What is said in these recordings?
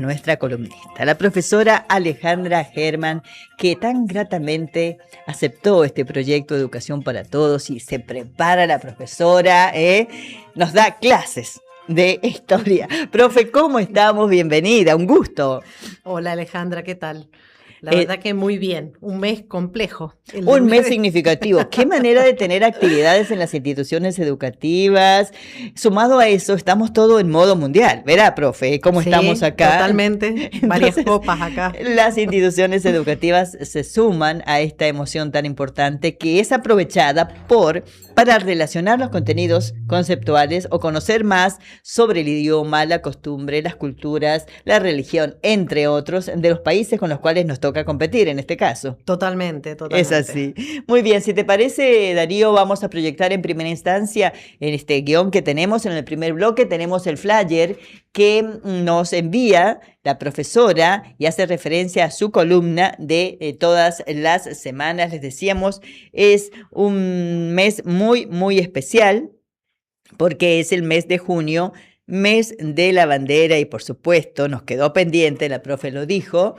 nuestra columnista, la profesora Alejandra Germán, que tan gratamente aceptó este proyecto de Educación para Todos y se prepara la profesora, nos da clases de historia. Profe, ¿cómo estamos? Bienvenida, un gusto. Hola Alejandra, ¿qué tal? La verdad que muy bien, un mes complejo. Un mes significativo. Qué manera de tener actividades en las instituciones educativas. Sumado a eso, estamos todos en modo mundial, ¿verdad, profe? ¿Cómo estamos acá? Totalmente, varias copas acá. Las instituciones educativas se suman a esta emoción tan importante que es aprovechada para relacionar los contenidos conceptuales o conocer más sobre el idioma, la costumbre, las culturas, la religión, entre otros, de los países con los cuales nos toca competir en este caso. Totalmente. Es así. Muy bien, si te parece, Darío, vamos a proyectar en primera instancia en este guión que tenemos. En el primer bloque tenemos el flyer que nos envía la profesora y hace referencia a su columna de todas las semanas. Les decíamos, es un mes muy, muy especial porque es el mes de junio, mes de la bandera, y por supuesto nos quedó pendiente, la profe lo dijo,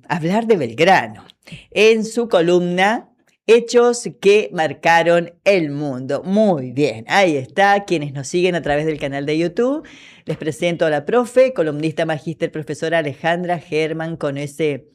hablar de Belgrano en su columna Hechos que marcaron el mundo. Muy bien, ahí está. Quienes nos siguen a través del canal de YouTube, les presento a la profe, columnista magíster, profesora Alejandra Germán, con ese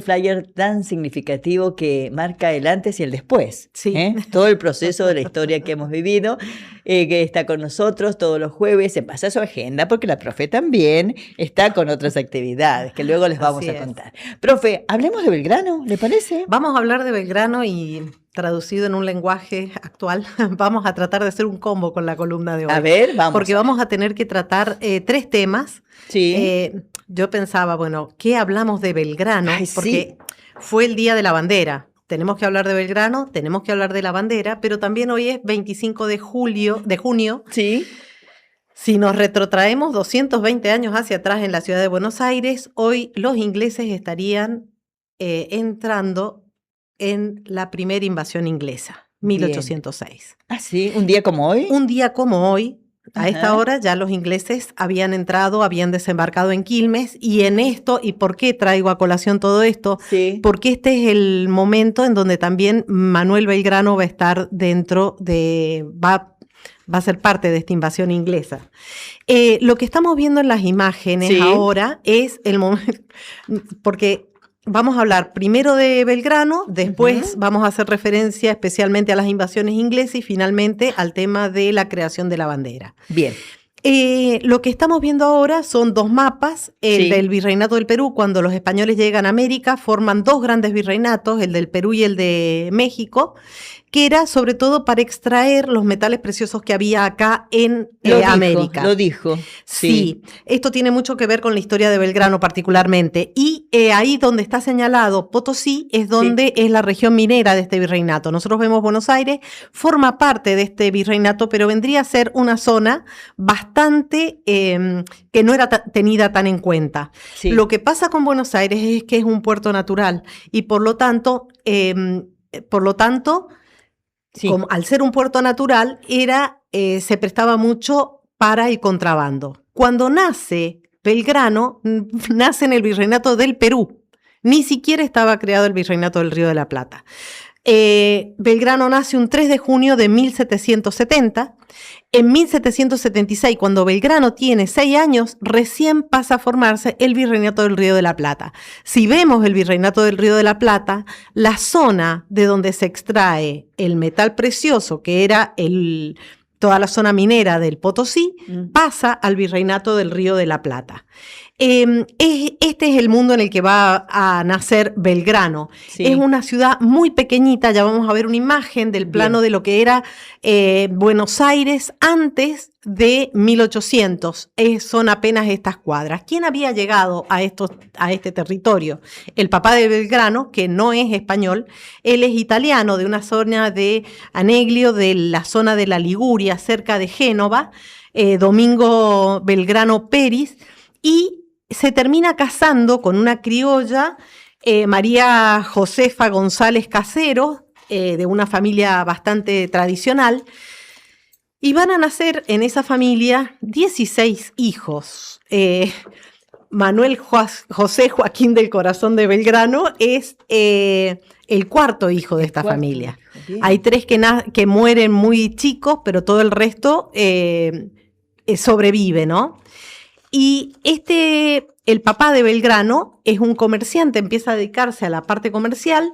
flyer tan significativo que marca el antes y el después. Sí. Todo el proceso de la historia que hemos vivido, que está con nosotros todos los jueves. Se pasa su agenda porque la profe también está con otras actividades que luego les vamos a contar. Profe, hablemos de Belgrano, ¿le parece? Vamos a hablar de Belgrano y traducido en un lenguaje actual, vamos a tratar de hacer un combo con la columna de hoy. A ver, vamos. Porque vamos a tener que tratar 3 temas. Sí. Yo pensaba, bueno, ¿qué hablamos de Belgrano? Ay, porque fue el Día de la Bandera. Tenemos que hablar de Belgrano, tenemos que hablar de la bandera, pero también hoy es 25 de junio. Sí. Si nos retrotraemos 220 años hacia atrás en la ciudad de Buenos Aires, hoy los ingleses estarían entrando en la primera invasión inglesa, 1806. Bien. ¿Ah, sí? ¿Un día como hoy? Un día como hoy. A Ajá. esta hora ya los ingleses habían entrado, habían desembarcado en Quilmes, y en esto, ¿y por qué traigo a colación todo esto? Sí. Porque este es el momento en donde también Manuel Belgrano va a estar va a ser parte de esta invasión inglesa. Lo que estamos viendo en las imágenes ahora es el momento, porque vamos a hablar primero de Belgrano, después vamos a hacer referencia especialmente a las invasiones inglesas y finalmente al tema de la creación de la bandera. Bien. Lo que estamos viendo ahora son 2 mapas, el del Virreinato del Perú. Cuando los españoles llegan a América, forman 2 grandes virreinatos, el del Perú y el de México, que era sobre todo para extraer los metales preciosos que había acá en América. Lo dijo. Sí, esto tiene mucho que ver con la historia de Belgrano particularmente. Y ahí donde está señalado Potosí es donde es la región minera de este virreinato. Nosotros vemos Buenos Aires, forma parte de este virreinato, pero vendría a ser una zona bastante que no era tenida tan en cuenta. Sí. Lo que pasa con Buenos Aires es que es un puerto natural y por lo tanto como, al ser un puerto natural, se prestaba mucho para el contrabando. Cuando nace Belgrano, nace en el Virreinato del Perú. Ni siquiera estaba creado el Virreinato del Río de la Plata. Belgrano nace un 3 de junio de 1770. En 1776, cuando Belgrano tiene 6 años, recién pasa a formarse el Virreinato del Río de la Plata. Si vemos el Virreinato del Río de la Plata, la zona de donde se extrae el metal precioso, que era toda la zona minera del Potosí, pasa al Virreinato del Río de la Plata. Este es el mundo en el que va a nacer Belgrano. Sí. Es una ciudad muy pequeñita, ya vamos a ver una imagen del plano de lo que era Buenos Aires antes de 1800. Son apenas estas cuadras. ¿Quién había llegado a este territorio? El papá de Belgrano, que no es español, él es italiano, de una zona de Aneglio, de la zona de la Liguria, cerca de Génova, Domingo Belgrano Peris, y se termina casando con una criolla, María Josefa González Casero, de una familia bastante tradicional. Y van a nacer en esa familia 16 hijos. Manuel José Joaquín del Corazón de Belgrano es el cuarto hijo de esta familia. Hay 3 que mueren muy chicos, pero todo el resto sobrevive, ¿no? Y el papá de Belgrano es un comerciante, empieza a dedicarse a la parte comercial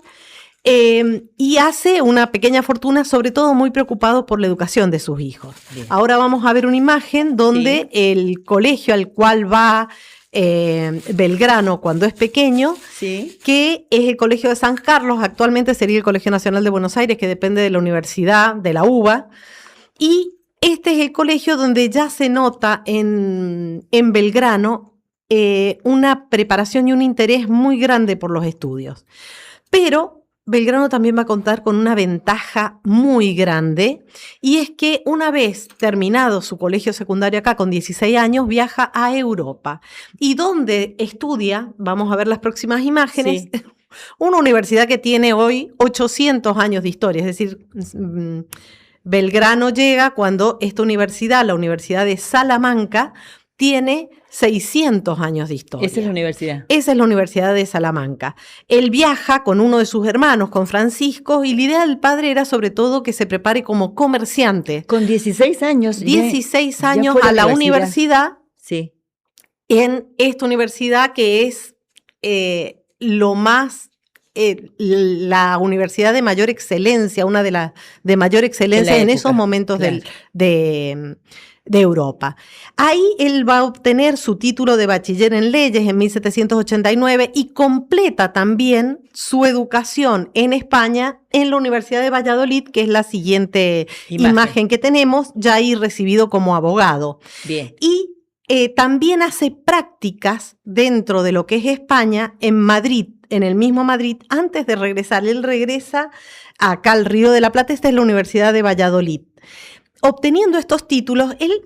y hace una pequeña fortuna, sobre todo muy preocupado por la educación de sus hijos. Bien. Ahora vamos a ver una imagen donde el colegio al cual va Belgrano cuando es pequeño, que es el Colegio de San Carlos, actualmente sería el Colegio Nacional de Buenos Aires, que depende de la Universidad de la UBA, y este es el colegio donde ya se nota en Belgrano una preparación y un interés muy grande por los estudios. Pero Belgrano también va a contar con una ventaja muy grande, y es que una vez terminado su colegio secundario acá, con 16 años, viaja a Europa. Y donde estudia, vamos a ver las próximas imágenes, una universidad que tiene hoy 800 años de historia, es decir, Belgrano llega cuando esta universidad, la Universidad de Salamanca, tiene 600 años de historia. Esa es la universidad. Esa es la Universidad de Salamanca. Él viaja con uno de sus hermanos, con Francisco, y la idea del padre era sobre todo que se prepare como comerciante. Con 16 años. 16 años a la universidad. Sí. En esta universidad que es la universidad de mayor excelencia, una de las de mayor excelencia en esos momentos de Europa. Ahí él va a obtener su título de bachiller en leyes en 1789 y completa también su educación en España en la Universidad de Valladolid, que es la siguiente imagen que tenemos, ya ahí recibido como abogado. Bien. Y también hace prácticas dentro de lo que es España en Madrid, en el mismo Madrid, antes de regresar. Él regresa acá al Río de la Plata, esta es la Universidad de Valladolid. Obteniendo estos títulos, él,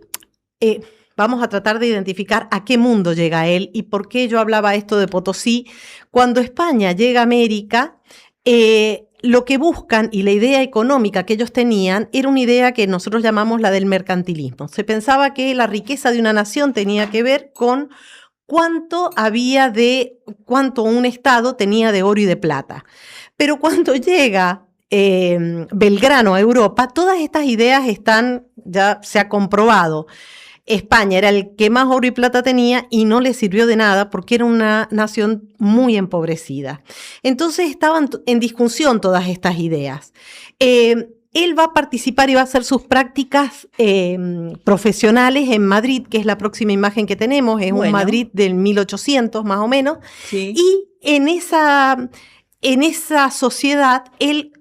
vamos a tratar de identificar a qué mundo llega él y por qué yo hablaba esto de Potosí. Cuando España llega a América, lo que buscan y la idea económica que ellos tenían era una idea que nosotros llamamos la del mercantilismo. Se pensaba que la riqueza de una nación tenía que ver con cuánto un estado tenía de oro y de plata. Pero cuando llega Belgrano a Europa, todas estas ideas ya se ha comprobado. España era el que más oro y plata tenía y no le sirvió de nada porque era una nación muy empobrecida. Entonces estaban en discusión todas estas ideas. Él va a participar y va a hacer sus prácticas profesionales en Madrid, que es la próxima imagen que tenemos, es un Madrid del 1800 más o menos, y en esa sociedad él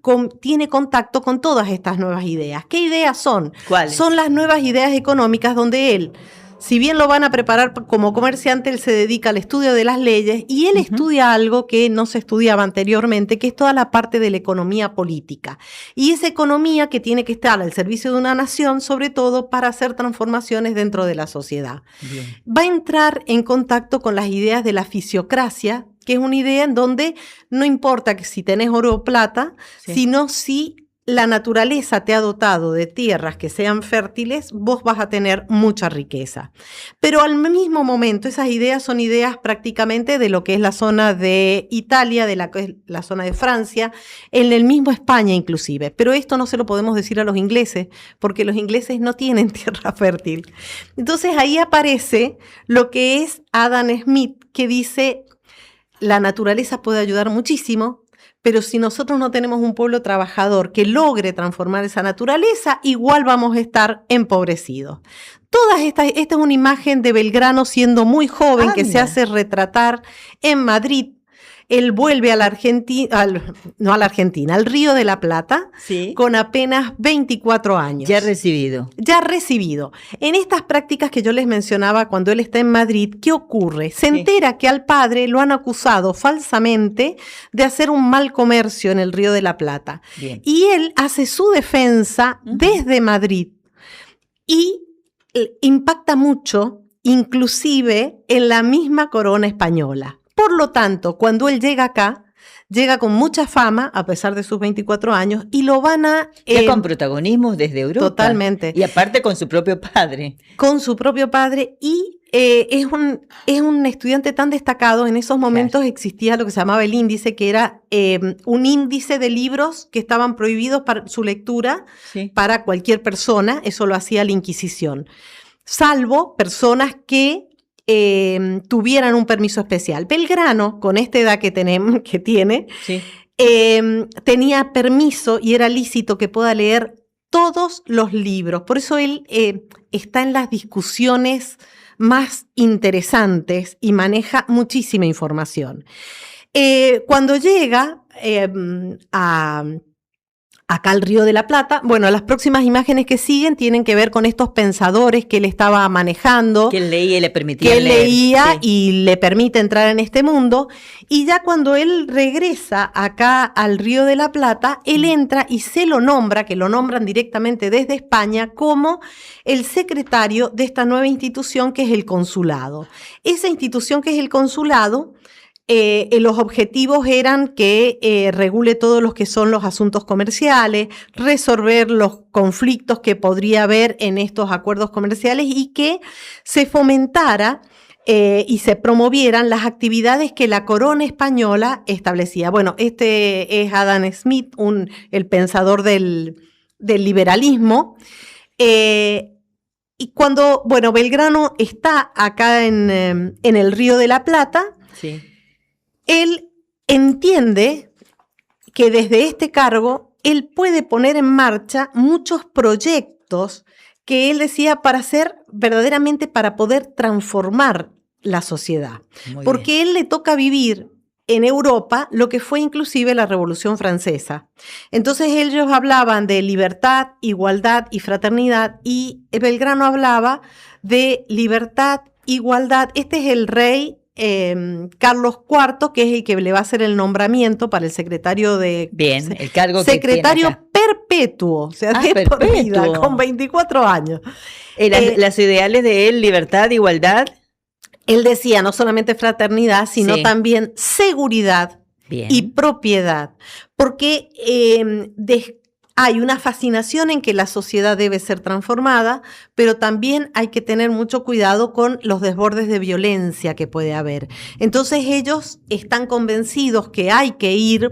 tiene contacto con todas estas nuevas ideas. ¿Qué ideas son? ¿Cuáles? Son las nuevas ideas económicas donde él, si bien lo van a preparar como comerciante, él se dedica al estudio de las leyes y él estudia algo que no se estudiaba anteriormente, que es toda la parte de la economía política. Y esa economía que tiene que estar al servicio de una nación, sobre todo para hacer transformaciones dentro de la sociedad. Bien. Va a entrar en contacto con las ideas de la fisiocracia, que es una idea en donde no importa que si tenés oro o plata, sino si la naturaleza te ha dotado de tierras que sean fértiles, vos vas a tener mucha riqueza. Pero al mismo momento, esas ideas son ideas prácticamente de lo que es la zona de Italia, de la zona de Francia, en el mismo España inclusive. Pero esto no se lo podemos decir a los ingleses, porque los ingleses no tienen tierra fértil. Entonces ahí aparece lo que es Adam Smith, que dice: la naturaleza puede ayudar muchísimo, pero si nosotros no tenemos un pueblo trabajador que logre transformar esa naturaleza, igual vamos a estar empobrecidos. Esta es una imagen de Belgrano siendo muy joven, que se hace retratar en Madrid. Él vuelve a la Argentina, al Río de la Plata, con apenas 24 años. Ya recibido. Ya recibido. En estas prácticas que yo les mencionaba cuando él está en Madrid, ¿qué ocurre? Se entera que al padre lo han acusado falsamente de hacer un mal comercio en el Río de la Plata. Bien. Y él hace su defensa desde Madrid y impacta mucho, inclusive en la misma corona española. Por lo tanto, cuando él llega acá, llega con mucha fama, a pesar de sus 24 años, y lo van a... Ya con protagonismo desde Europa. Totalmente. Y aparte con su propio padre. Con su propio padre, y es un estudiante tan destacado. En esos momentos existía lo que se llamaba el índice, que era un índice de libros que estaban prohibidos para su lectura para cualquier persona. Eso lo hacía la Inquisición, salvo personas que tuvieran un permiso especial. Belgrano, con esta edad que tiene, tenía permiso y era lícito que pueda leer todos los libros. Por eso él está en las discusiones más interesantes y maneja muchísima información. Cuando llega acá al Río de la Plata, bueno, las próximas imágenes que siguen tienen que ver con estos pensadores que él estaba manejando. Que él leía y le permitía leer. Que él leía y le permite entrar en este mundo. Y ya cuando él regresa acá al Río de la Plata, él entra y se lo nombra, que lo nombran directamente desde España, como el secretario de esta nueva institución que es el consulado. Esa institución que es el consulado, los objetivos eran que regule todos los que son los asuntos comerciales, resolver los conflictos que podría haber en estos acuerdos comerciales y que se fomentara y se promovieran las actividades que la corona española establecía. Bueno, este es Adam Smith, el pensador del liberalismo. Y cuando, Belgrano está acá en el Río de la Plata, él entiende que desde este cargo él puede poner en marcha muchos proyectos que él decía verdaderamente para poder transformar la sociedad. Porque él le toca vivir en Europa lo que fue inclusive la Revolución Francesa. Entonces ellos hablaban de libertad, igualdad y fraternidad, y Belgrano hablaba de libertad, igualdad. Este es el rey Carlos IV, que es el que le va a hacer el nombramiento para el secretario de... Bien, el cargo que secretario perpetuo, o sea, de por vida, con 24 años. Las ideales de él, libertad, igualdad. Él decía no solamente fraternidad, sino también seguridad y propiedad, porque hay una fascinación en que la sociedad debe ser transformada, pero también hay que tener mucho cuidado con los desbordes de violencia que puede haber. Entonces ellos están convencidos que hay que ir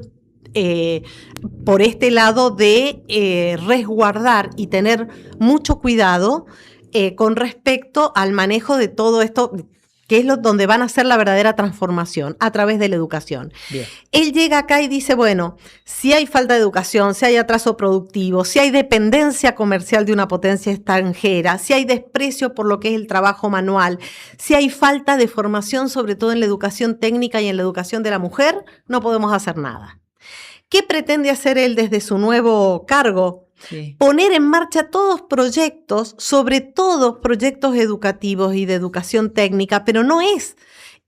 por este lado de resguardar y tener mucho cuidado con respecto al manejo de todo esto, que es donde van a hacer la verdadera transformación, a través de la educación. Bien. Él llega acá y dice, si hay falta de educación, si hay atraso productivo, si hay dependencia comercial de una potencia extranjera, si hay desprecio por lo que es el trabajo manual, si hay falta de formación, sobre todo en la educación técnica y en la educación de la mujer, no podemos hacer nada. ¿Qué pretende hacer él desde su nuevo cargo? Poner en marcha todos proyectos, sobre todo proyectos educativos y de educación técnica, pero no es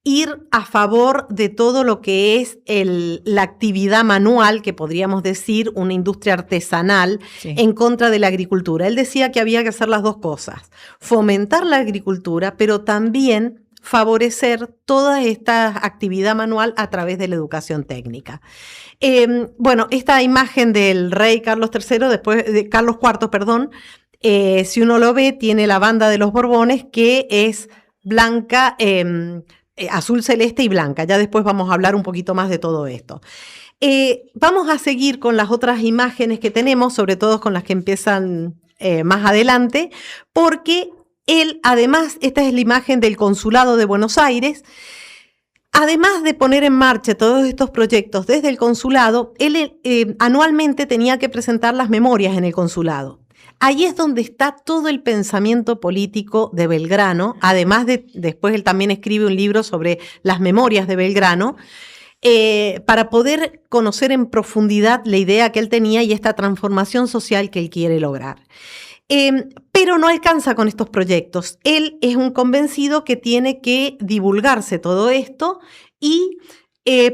ir a favor de todo lo que es la actividad manual, que podríamos decir una industria artesanal, en contra de la agricultura. Él decía que había que hacer las dos cosas, fomentar la agricultura, pero también favorecer toda esta actividad manual a través de la educación técnica. Esta imagen del rey Carlos III, después de Carlos IV, perdón, si uno lo ve, tiene la banda de los Borbones, que es blanca, azul celeste y blanca. Ya después vamos a hablar un poquito más de todo esto. Vamos a seguir con las otras imágenes que tenemos, sobre todo con las que empiezan más adelante, porque él, además, esta es la imagen del Consulado de Buenos Aires. Además de poner en marcha todos estos proyectos desde el consulado, él anualmente tenía que presentar las memorias en el consulado. Ahí es donde está todo el pensamiento político de Belgrano. Además después él también escribe un libro sobre las memorias de Belgrano, para poder conocer en profundidad la idea que él tenía y esta transformación social que él quiere lograr. Pero no alcanza con estos proyectos. Él es un convencido que tiene que divulgarse todo esto y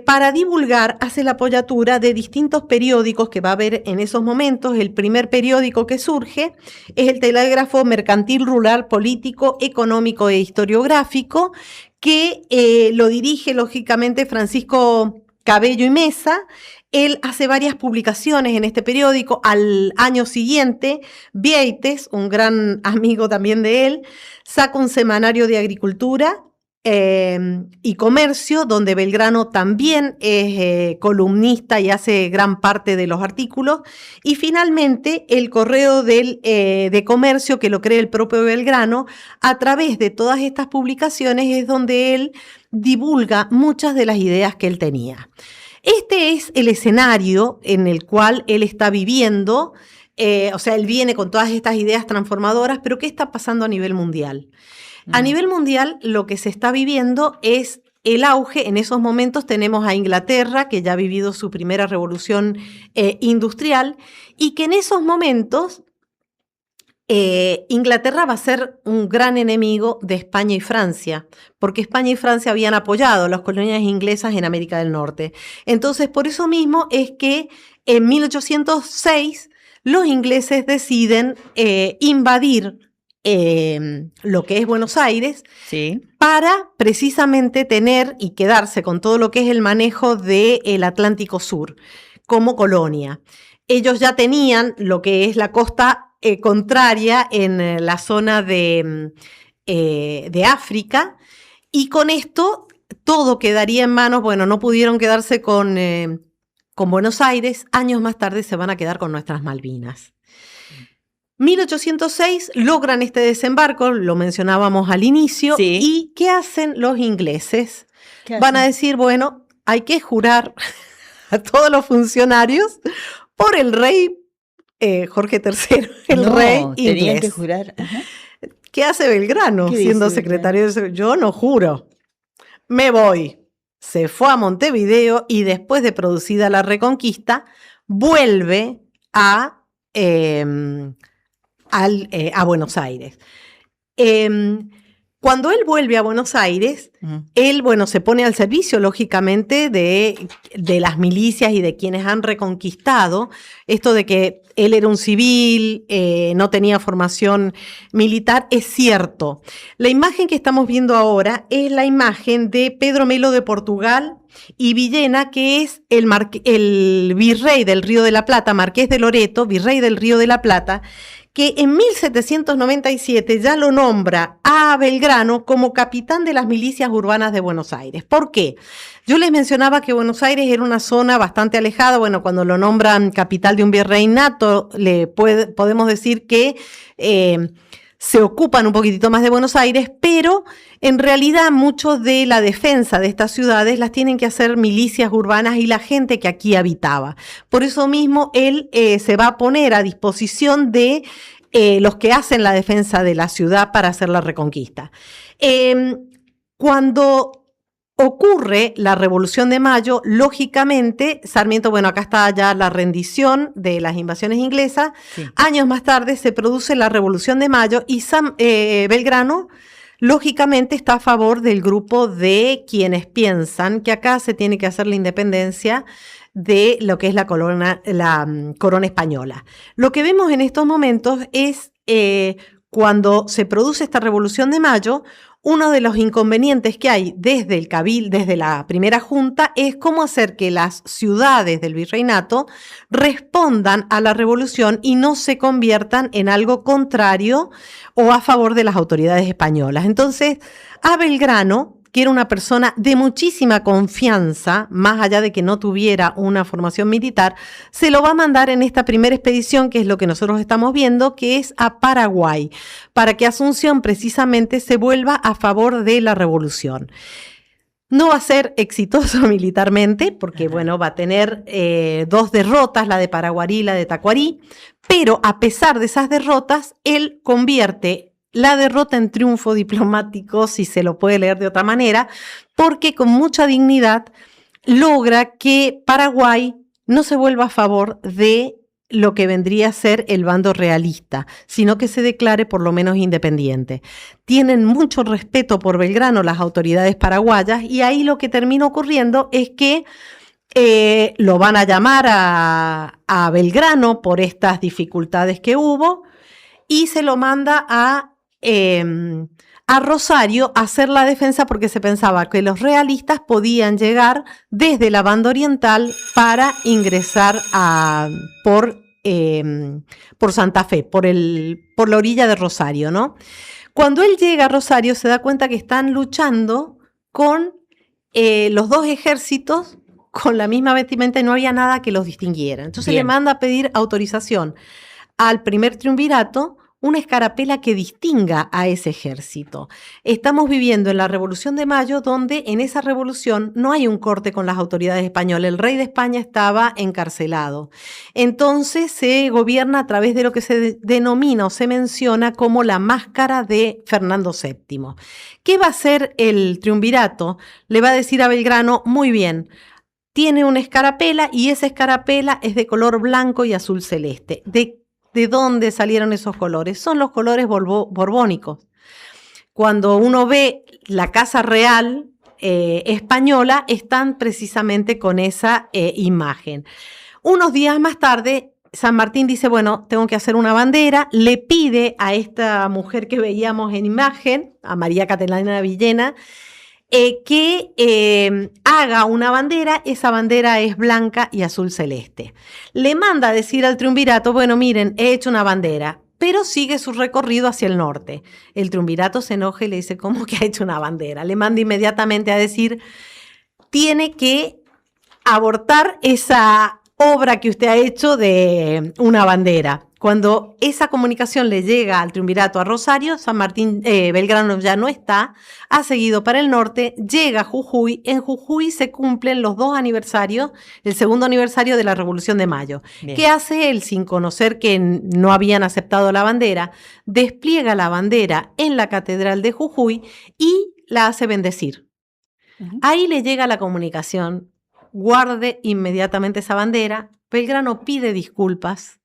para divulgar hace la apoyatura de distintos periódicos que va a haber en esos momentos. El primer periódico que surge es el Telégrafo Mercantil Rural Político, Económico e Historiográfico, que lo dirige lógicamente Francisco Cabello y Mesa. Él hace varias publicaciones en este periódico. Al año siguiente, Vieites, un gran amigo también de él, saca un semanario de agricultura y comercio, donde Belgrano también es columnista y hace gran parte de los artículos. Y finalmente, el Correo de Comercio, que lo crea el propio Belgrano, a través de todas estas publicaciones es donde él divulga muchas de las ideas que él tenía. Este es el escenario en el cual él está viviendo, o sea, él viene con todas estas ideas transformadoras, pero ¿qué está pasando a nivel mundial? A nivel mundial, lo que se está viviendo es el auge. En esos momentos tenemos a Inglaterra, que ya ha vivido su primera revolución industrial, y que en esos momentos Inglaterra va a ser un gran enemigo de España y Francia, porque España y Francia habían apoyado las colonias inglesas en América del Norte. Entonces, por eso mismo es que en 1806 los ingleses deciden invadir lo que es Buenos Aires, Sí. para precisamente tener y quedarse con todo lo que es el manejo del Atlántico Sur como colonia. Ellos ya tenían lo que es la costa contraria en la zona de África, y con esto todo quedaría en manos. Bueno, no pudieron quedarse con Buenos Aires. Años más tarde se van a quedar con nuestras Malvinas. 1806 logran este desembarco, lo mencionábamos al inicio. Sí. ¿Y qué hacen los ingleses? ¿Qué Van a hacen? decir, bueno, hay que jurar a todos los funcionarios por el rey Jorge III, el No, rey tenían inglés. que jurar. Ajá. ¿Qué hace Belgrano ¿Qué siendo dice secretario de Yo no juro, me voy. Se fue a Montevideo y después de producida la Reconquista, vuelve a Buenos Aires. Cuando él vuelve a Buenos Aires, él, bueno, se pone al servicio, lógicamente, de las milicias y de quienes han reconquistado. Esto de que él era un civil, no tenía formación militar, es cierto. La imagen que estamos viendo ahora es la imagen de Pedro Melo de Portugal y Villena, que es el virrey del Río de la Plata, marqués de Loreto, virrey del Río de la Plata, que en 1797 ya lo nombra a Belgrano como capitán de las milicias urbanas de Buenos Aires. ¿Por qué? Yo les mencionaba que Buenos Aires era una zona bastante alejada. Bueno, cuando lo nombran capital de un virreinato, podemos decir que se ocupan un poquitito más de Buenos Aires, pero en realidad mucho de la defensa de estas ciudades las tienen que hacer milicias urbanas y la gente que aquí habitaba. Por eso mismo él se va a poner a disposición de los que hacen la defensa de la ciudad para hacer la reconquista. Cuando ocurre la Revolución de Mayo, lógicamente, Sarmiento, bueno, acá está ya la rendición de las invasiones inglesas. Sí. Años más tarde se produce la Revolución de Mayo y Belgrano, lógicamente, está a favor del grupo de quienes piensan que acá se tiene que hacer la independencia de lo que es la corona española. Lo que vemos en estos momentos es cuando se produce esta Revolución de Mayo, uno de los inconvenientes que hay desde la primera junta es cómo hacer que las ciudades del virreinato respondan a la revolución y no se conviertan en algo contrario o a favor de las autoridades españolas. Entonces, a Belgrano, que era una persona de muchísima confianza, más allá de que no tuviera una formación militar, se lo va a mandar en esta primera expedición, que es lo que nosotros estamos viendo, que es a Paraguay, para que Asunción precisamente se vuelva a favor de la revolución. No va a ser exitoso militarmente, porque bueno, va a tener 2 derrotas, la de Paraguarí y la de Tacuarí, pero a pesar de esas derrotas, él convierte la derrota en triunfo diplomático, si se lo puede leer de otra manera, porque con mucha dignidad logra que Paraguay no se vuelva a favor de lo que vendría a ser el bando realista, sino que se declare por lo menos independiente. Tienen mucho respeto por Belgrano las autoridades paraguayas y ahí lo que termina ocurriendo es que lo van a llamar a Belgrano por estas dificultades que hubo y se lo manda a a Rosario a hacer la defensa porque se pensaba que los realistas podían llegar desde la banda oriental para ingresar por Santa Fe, por la orilla de Rosario, ¿no? Cuando él llega a Rosario se da cuenta que están luchando con los dos ejércitos con la misma vestimenta y no había nada que los distinguiera. Entonces le manda a pedir autorización al primer triunvirato, una escarapela que distinga a ese ejército. Estamos viviendo en la Revolución de Mayo, donde en esa revolución no hay un corte con las autoridades españolas. El rey de España estaba encarcelado. Entonces se gobierna a través de lo que se denomina o se menciona como la máscara de Fernando VII. ¿Qué va a hacer el triunvirato? Le va a decir a Belgrano, muy bien, tiene una escarapela y esa escarapela es de color blanco y azul celeste. ¿De dónde salieron esos colores? Son los colores borbónicos. Cuando uno ve la Casa Real española, están precisamente con esa imagen. Unos días más tarde, San Martín dice, bueno, tengo que hacer una bandera, le pide a esta mujer que veíamos en imagen, a María Catalina Villena, que haga una bandera. Esa bandera es blanca y azul celeste. Le manda a decir al triunvirato, bueno, miren, he hecho una bandera, pero sigue su recorrido hacia el norte. El triunvirato se enoja y le dice, ¿cómo que ha hecho una bandera? Le manda inmediatamente a decir, tiene que abortar esa obra que usted ha hecho de una bandera. Cuando esa comunicación le llega al triunvirato a Rosario, San Martín, Belgrano ya no está, ha seguido para el norte, llega a Jujuy. En Jujuy se cumplen los 2 aniversarios, el segundo aniversario de la Revolución de Mayo. Bien. ¿Qué hace él sin conocer que no habían aceptado la bandera? Despliega la bandera en la Catedral de Jujuy y la hace bendecir. Ahí le llega la comunicación, guarde inmediatamente esa bandera. Belgrano pide disculpas.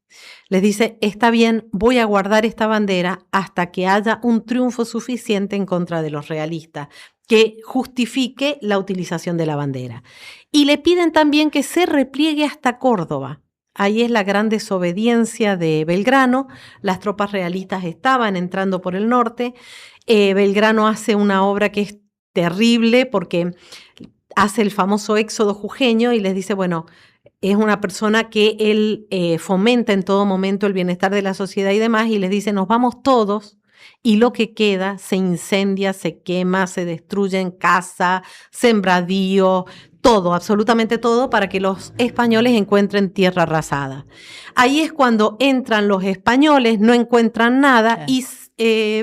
Les dice, está bien, voy a guardar esta bandera hasta que haya un triunfo suficiente en contra de los realistas que justifique la utilización de la bandera. Y le piden también que se repliegue hasta Córdoba. Ahí es la gran desobediencia de Belgrano. Las tropas realistas estaban entrando por el norte. Belgrano hace una obra que es terrible porque hace el famoso éxodo jujeño y les dice, bueno, es una persona que él fomenta en todo momento el bienestar de la sociedad y demás, y les dice, nos vamos todos, y lo que queda se incendia, se quema, se destruye en casa, sembradío, todo, absolutamente todo, para que los españoles encuentren tierra arrasada. Ahí es cuando entran los españoles, no encuentran nada, y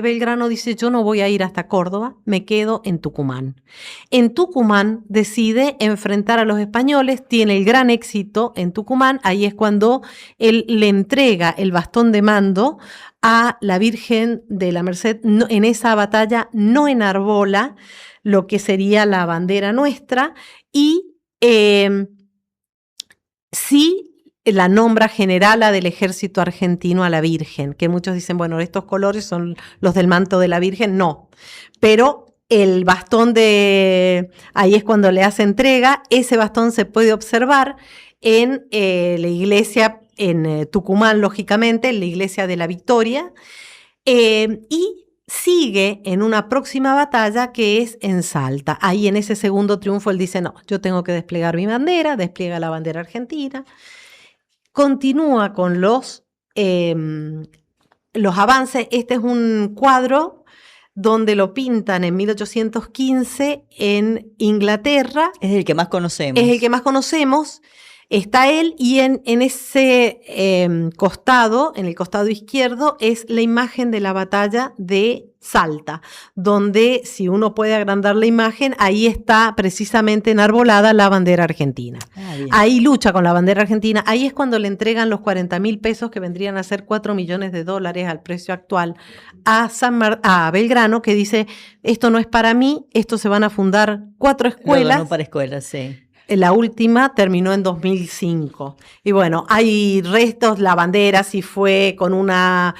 Belgrano dice, yo no voy a ir hasta Córdoba, me quedo en Tucumán. En Tucumán decide enfrentar a los españoles, tiene el gran éxito en Tucumán. Ahí es cuando él le entrega el bastón de mando a la Virgen de la Merced. No, en esa batalla no enarbola lo que sería la bandera nuestra y sí la nombra generala del ejército argentino a la Virgen, que muchos dicen, bueno, estos colores son los del manto de la Virgen. No, pero el bastón ahí es cuando le hace entrega. Ese bastón se puede observar en la iglesia, en Tucumán, lógicamente, en la iglesia de la Victoria, y sigue en una próxima batalla que es en Salta. Ahí en ese segundo triunfo él dice, no, yo tengo que desplegar mi bandera, despliega la bandera argentina. Continúa con los avances. Este es un cuadro donde lo pintan en 1815 en Inglaterra. Es el que más conocemos. Es el que más conocemos. Está él y en ese costado, en el costado izquierdo, es la imagen de la batalla de Salta, donde si uno puede agrandar la imagen, ahí está precisamente enarbolada la bandera argentina. Ahí lucha con la bandera argentina. Ahí es cuando le entregan los 40.000 pesos, que vendrían a ser $4 millones al precio actual, a Belgrano, que dice, esto no es para mí, esto se van a fundar 4 escuelas. No para escuelas, sí. La última terminó en 2005. Y bueno, hay restos, la bandera sí fue con una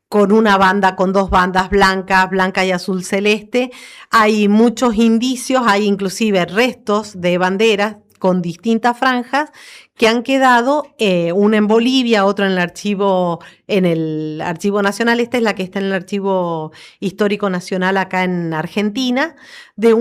banda, con 2 bandas blancas, blanca y azul celeste. Hay muchos indicios, hay inclusive restos de banderas con distintas franjas que han quedado, una en Bolivia, otra en el Archivo Nacional. Esta es la que está en el Archivo Histórico Nacional acá en Argentina, de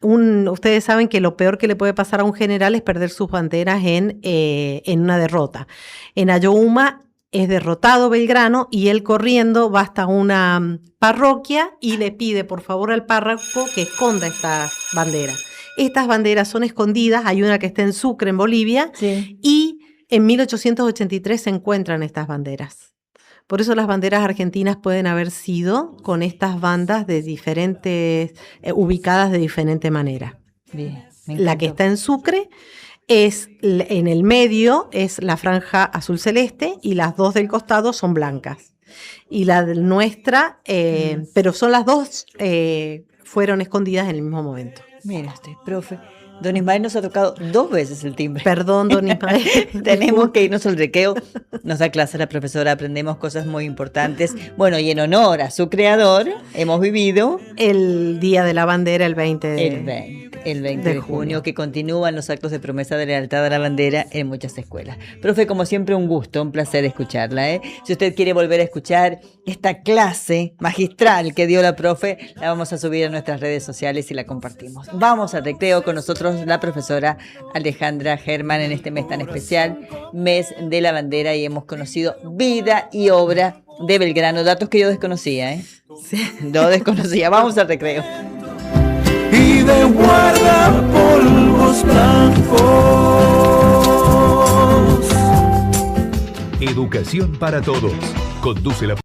ustedes saben que lo peor que le puede pasar a un general es perder sus banderas en una derrota. En Ayohuma es derrotado Belgrano y él corriendo va hasta una parroquia y le pide por favor al párroco que esconda estas banderas. Estas banderas son escondidas, hay una que está en Sucre, en Bolivia, Sí. y en 1883 se encuentran estas banderas. Por eso las banderas argentinas pueden haber sido con estas bandas de diferentes, ubicadas de diferente manera. Bien, me La que encantó. está en Sucre en el medio es la franja azul celeste y las dos del costado son blancas. Y la nuestra, pero son las dos, fueron escondidas en el mismo momento. Mira usted, profe. Don Ismael nos ha tocado 2 veces el timbre. Perdón, don Ismael. Tenemos que irnos al recreo. Nos da clase la profesora, aprendemos cosas muy importantes. Bueno, y en honor a su creador, hemos vivido El Día de la Bandera, el 20 el 20 de junio, que continúan los actos de promesa de lealtad a la bandera en muchas escuelas. Profe, como siempre, un gusto, un placer escucharla, ¿eh? Si usted quiere volver a escuchar esta clase magistral que dio la profe, la vamos a subir a nuestras redes sociales y la compartimos. Vamos al recreo con nosotros la profesora Alejandra Germán en este mes tan especial, mes de la bandera, y hemos conocido vida y obra de Belgrano, datos que yo desconocía, ¿eh? Sí. Yo desconocía. Vamos al recreo. Y de guardapolvos blancos. Educación para todos. Conduce la